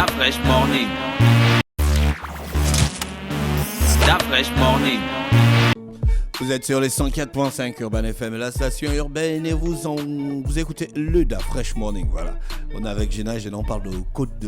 Fresh Morning. Fresh Morning. Vous êtes sur les 104.5 Urban FM, la station urbaine, et vous écoutez le Fresh Morning. Voilà. On est avec Géna on parle du code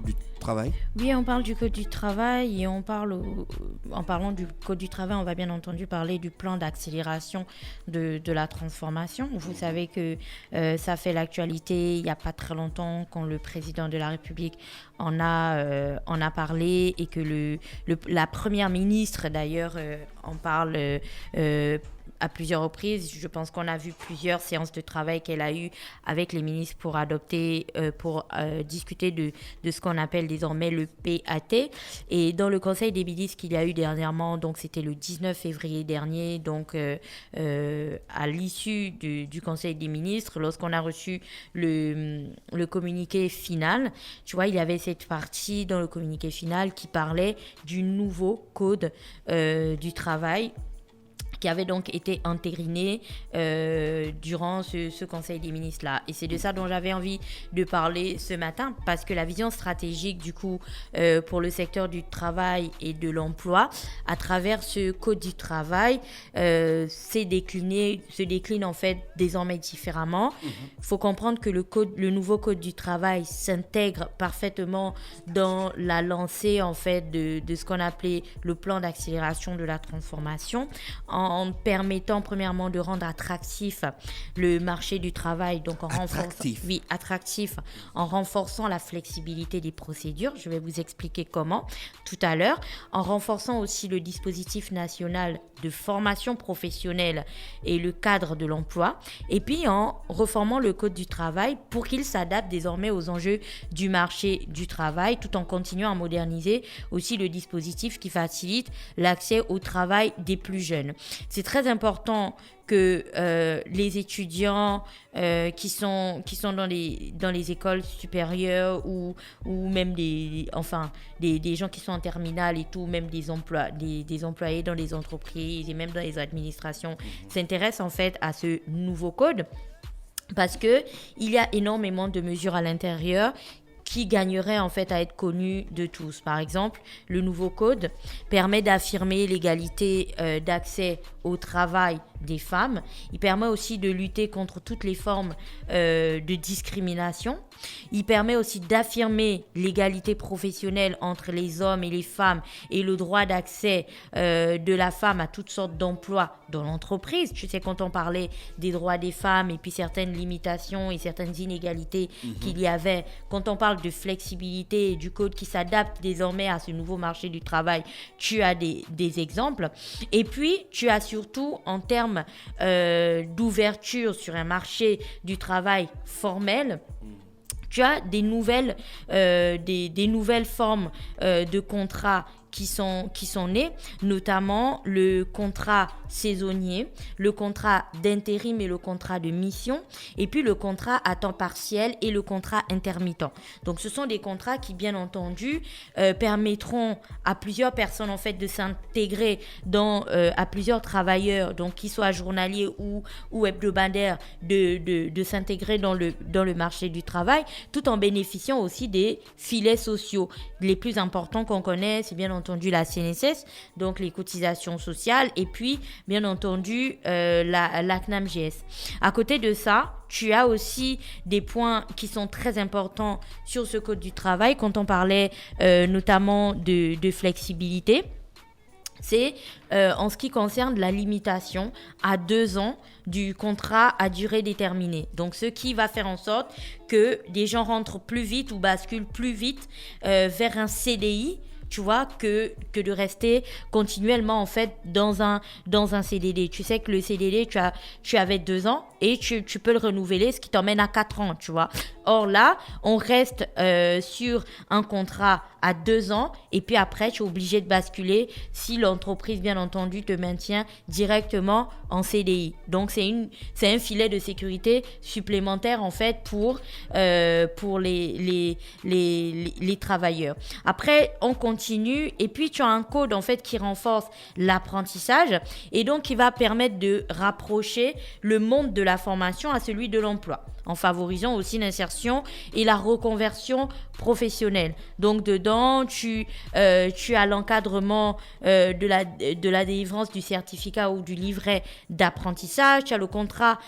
du travail. Oui, on parle du code du travail et en parlant du code du travail, on va bien entendu parler du plan d'accélération de la transformation. Vous savez que ça fait l'actualité il n'y a pas très longtemps quand le président de la République en a parlé et que la première ministre d'ailleurs en parle à plusieurs reprises. Je pense qu'on a vu plusieurs séances de travail qu'elle a eues avec les ministres pour discuter de ce qu'on appelle désormais le PAT. Et dans le Conseil des ministres qu'il y a eu dernièrement, donc c'était le 19 février dernier, donc à l'issue du Conseil des ministres, lorsqu'on a reçu le communiqué final, tu vois, il y avait cette partie dans le communiqué final qui parlait du nouveau code du travail qui avait donc été entériné durant ce Conseil des ministres-là. Et c'est de ça dont j'avais envie de parler ce matin, parce que la vision stratégique, du coup, pour le secteur du travail et de l'emploi, à travers ce code du travail, se décline en fait désormais différemment. Il faut comprendre que le nouveau code du travail s'intègre parfaitement dans la lancée, en fait, de ce qu'on appelait le plan d'accélération de la transformation, en permettant premièrement de rendre attractif le marché du travail, donc en renforçant la flexibilité des procédures. Je vais vous expliquer comment tout à l'heure, en renforçant aussi le dispositif national de formation professionnelle et le cadre de l'emploi, et puis en reformant le code du travail pour qu'il s'adapte désormais aux enjeux du marché du travail, tout en continuant à moderniser aussi le dispositif qui facilite l'accès au travail des plus jeunes. C'est très important que les étudiants qui sont dans les écoles supérieures ou même des gens qui sont en terminale et tout, même des employés dans les entreprises et même dans les administrations s'intéressent en fait à ce nouveau code, parce que il y a énormément de mesures à l'intérieur qui gagnerait en fait à être connu de tous. Par exemple, le nouveau code permet d'affirmer l'égalité d'accès au travail des femmes. Il permet aussi de lutter contre toutes les formes de discrimination. Il permet aussi d'affirmer l'égalité professionnelle entre les hommes et les femmes et le droit d'accès de la femme à toutes sortes d'emplois dans l'entreprise. Tu sais, quand on parlait des droits des femmes et puis certaines limitations et certaines inégalités qu'il y avait, quand on parle de flexibilité et du code qui s'adapte désormais à ce nouveau marché du travail, tu as des exemples. Et puis, tu as surtout en termes d'ouverture sur un marché du travail formel, tu as des nouvelles formes de contrats qui sont nées, notamment le contrat saisonnier, le contrat d'intérim et le contrat de mission, et puis le contrat à temps partiel et le contrat intermittent. Donc ce sont des contrats qui, bien entendu, permettront à plusieurs personnes en fait de s'intégrer à plusieurs travailleurs, donc qu'ils soient journaliers ou hebdomadaires, de s'intégrer dans le marché du travail, tout en bénéficiant aussi des filets sociaux. Les plus importants qu'on connaît, c'est bien entendu la CNSS, donc les cotisations sociales, et puis bien entendu la CNAMGS. À côté de ça, tu as aussi des points qui sont très importants sur ce code du travail quand on parlait notamment de flexibilité. C'est en ce qui concerne la limitation à 2 ans du contrat à durée déterminée. Donc, ce qui va faire en sorte que des gens rentrent plus vite ou basculent plus vite vers un CDI, tu vois, que de rester continuellement en fait dans un CDD. Tu sais que le CDD, tu avais 2 ans et tu peux le renouveler, ce qui t'emmène à 4 ans, tu vois. Or là, on reste sur un contrat à 2 ans et puis après, tu es obligé de basculer si l'entreprise, bien entendu, te maintient directement en CDI. Donc, c'est un filet de sécurité supplémentaire en fait pour les travailleurs. Après, on continue et puis tu as un code en fait qui renforce l'apprentissage et donc qui va permettre de rapprocher le monde de la formation à celui de l'emploi. en favorisant aussi l'insertion et la reconversion professionnelle. Donc dedans, tu as l'encadrement de la délivrance du certificat ou du livret d'apprentissage, tu as le contrat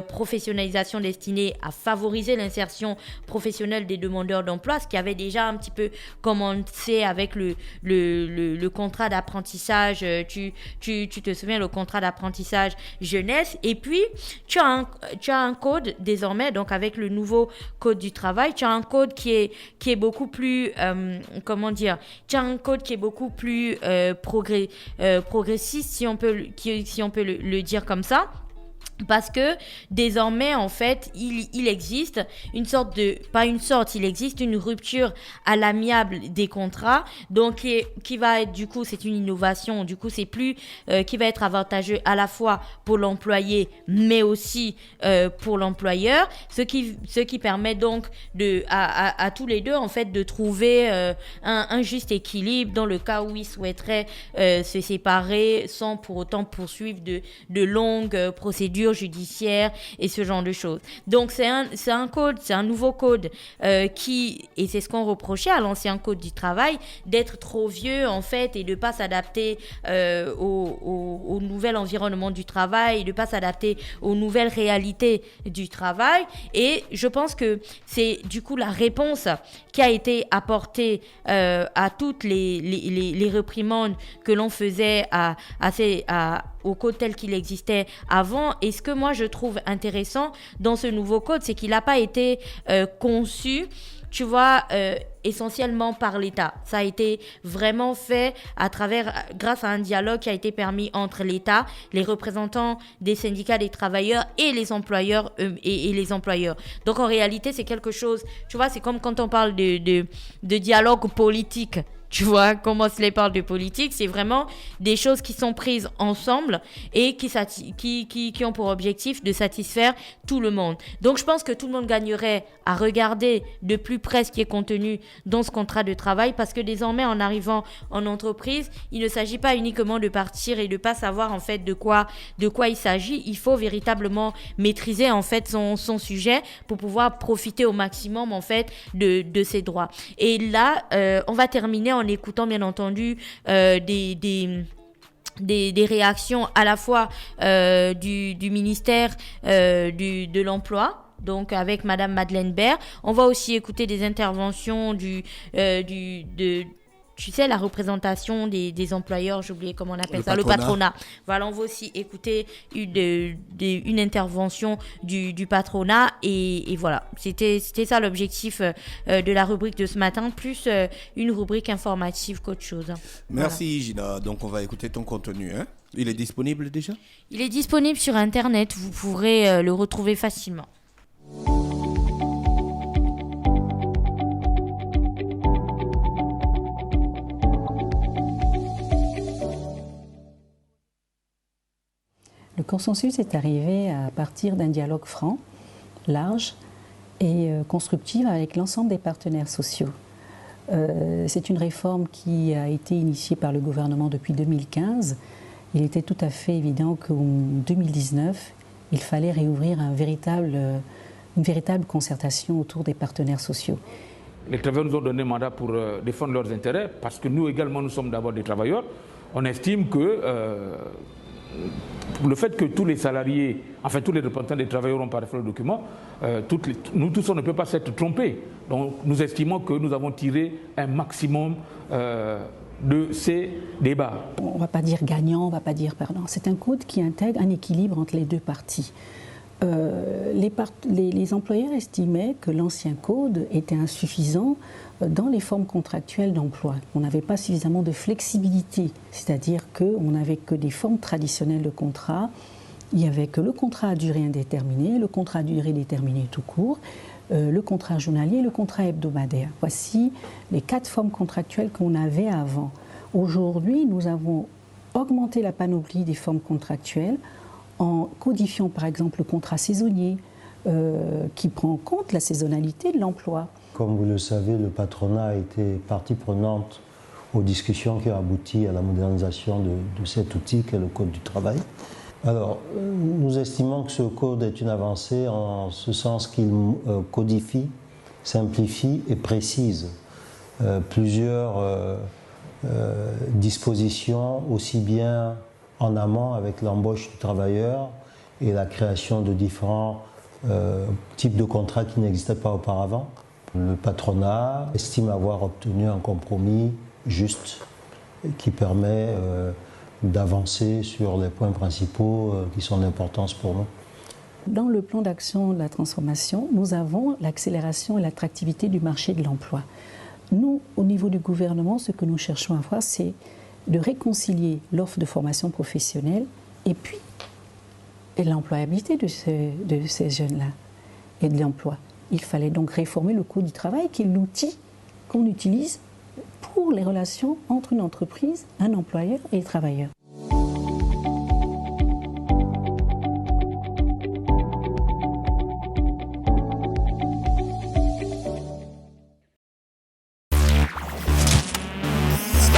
professionnalisation destiné à favoriser l'insertion professionnelle des demandeurs d'emploi, ce qui avait déjà un petit peu commencé avec le contrat d'apprentissage, tu te souviens, le contrat d'apprentissage jeunesse. Et puis, tu as un code désormais, donc avec le nouveau code du travail, tu as un code qui est beaucoup plus, tu as un code qui est beaucoup plus progressiste, si on peut le dire comme ça. Parce que désormais, en fait, il existe il existe une rupture à l'amiable des contrats, donc qui va être, du coup, c'est une innovation, du coup, c'est plus, qui va être avantageux à la fois pour l'employé, mais aussi pour l'employeur, ce qui permet donc à tous les deux, en fait, de trouver un juste équilibre dans le cas où ils souhaiteraient se séparer sans pour autant poursuivre de longues procédures judiciaire et ce genre de choses. Donc c'est un nouveau code et c'est ce qu'on reprochait à l'ancien code du travail, d'être trop vieux en fait et de pas s'adapter au nouvel environnement du travail, et de pas s'adapter aux nouvelles réalités du travail. Et je pense que c'est du coup la réponse qui a été apportée à toutes les réprimandes que l'on faisait au code tel qu'il existait avant. Et ce que moi je trouve intéressant dans ce nouveau code, c'est qu'il n'a pas été conçu, tu vois, essentiellement par l'État. Ça a été vraiment fait grâce à un dialogue qui a été permis entre l'État, les représentants des syndicats des travailleurs et les employeurs et les employeurs. Donc en réalité, c'est quelque chose, tu vois, c'est comme quand on parle de dialogue politique. Tu vois, comment on parle de politique, c'est vraiment des choses qui sont prises ensemble et qui ont pour objectif de satisfaire tout le monde. Donc, je pense que tout le monde gagnerait à regarder de plus près ce qui est contenu dans ce contrat de travail, parce que désormais, en arrivant en entreprise, il ne s'agit pas uniquement de partir et de pas savoir en fait de quoi il s'agit. Il faut véritablement maîtriser en fait son sujet pour pouvoir profiter au maximum en fait de ses droits. Et là, on va terminer en écoutant bien entendu des réactions à la fois du ministère de l'Emploi, donc avec Madame Madeleine Baird. On va aussi écouter des interventions tu sais, la représentation des employeurs, j'ai oublié comment on appelle ça, le patronat. Voilà, on va aussi écouter une intervention du patronat et voilà. C'était ça l'objectif de la rubrique de ce matin, plus une rubrique informative qu'autre chose. Merci voilà. Gina, donc on va écouter ton contenu. Hein? Il est disponible déjà ? Il est disponible sur Internet, vous pourrez le retrouver facilement. Le consensus est arrivé à partir d'un dialogue franc, large et constructif avec l'ensemble des partenaires sociaux. C'est une réforme qui a été initiée par le gouvernement depuis 2015. Il était tout à fait évident qu'en 2019, il fallait réouvrir une véritable concertation autour des partenaires sociaux. Les travailleurs nous ont donné mandat pour défendre leurs intérêts, parce que nous également, nous sommes d'abord des travailleurs. On estime que le fait que tous les salariés, enfin tous les représentants des travailleurs ont parfait le document, nous tous on ne peut pas s'être trompés. Donc nous estimons que nous avons tiré un maximum de ces débats. On ne va pas dire gagnant, on ne va pas dire perdant. C'est un code qui intègre un équilibre entre les deux parties. Les employeurs estimaient que l'ancien code était insuffisant dans les formes contractuelles d'emploi. On n'avait pas suffisamment de flexibilité, c'est-à-dire qu'on n'avait que des formes traditionnelles de contrat. Il n'y avait que le contrat à durée indéterminée, le contrat à durée déterminée tout court, le contrat journalier et le contrat hebdomadaire. Voici les 4 formes contractuelles qu'on avait avant. Aujourd'hui, nous avons augmenté la panoplie des formes contractuelles en codifiant par exemple le contrat saisonnier qui prend en compte la saisonnalité de l'emploi. Comme vous le savez, le patronat a été partie prenante aux discussions qui ont abouti à la modernisation de cet outil qu'est le Code du travail. Alors, nous estimons que ce code est une avancée en ce sens qu'il codifie, simplifie et précise plusieurs dispositions, aussi bien en amont avec l'embauche du travailleur et la création de différents types de contrats qui n'existaient pas auparavant. Le patronat estime avoir obtenu un compromis juste qui permet d'avancer sur les points principaux qui sont d'importance pour nous. Dans le plan d'action de la transformation, nous avons l'accélération et l'attractivité du marché de l'emploi. Nous, au niveau du gouvernement, ce que nous cherchons à faire, c'est de réconcilier l'offre de formation professionnelle et puis l'employabilité de ces jeunes-là et de l'emploi. Il fallait donc réformer le Code du travail, qui est l'outil qu'on utilise pour les relations entre une entreprise, un employeur et les travailleurs.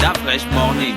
That Fresh Morning.